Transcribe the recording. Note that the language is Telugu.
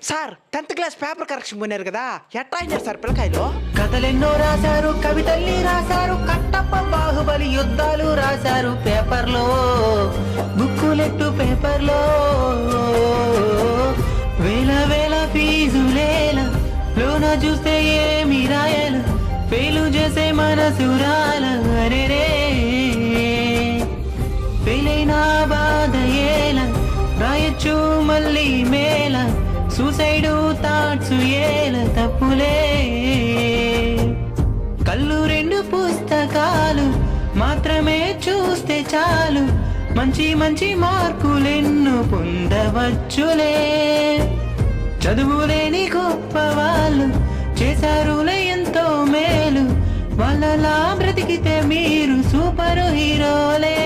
Sir 10th class paper correction పోయినారు కదా ఎట్లా అయినారు సార్ పిల్లకాయలు? కథలెన్నో రాశారు, కవితల్ని రాశారు, కట్టప్ప బాహుబలి యుద్ధాలు రాశారు పేపర్లో, బుక్కులెట్టు పేపర్లో. వేల వేల ఫీజులేల లోన చూస్తే ఏమి రాయాల, ఫెయిలు చేసే మనసు రాల. అరెరే ఫెయిలైన బాధ ఏల, రాయొచ్చు మళ్ళీ మేల, సూసైడు థాట్స్ ఏల తప్పులే. కళ్ళు 2 పుస్తకాలు మాత్రమే చూస్తే చాలు, మంచి మంచి మార్కులెన్నో పొందవచ్చులే. చదువులేని గొప్ప వాళ్ళు చేశారులే ఎంతో మేలు, వాళ్ళలా బ్రతికితే మీరు సూపర్ హీరోలే.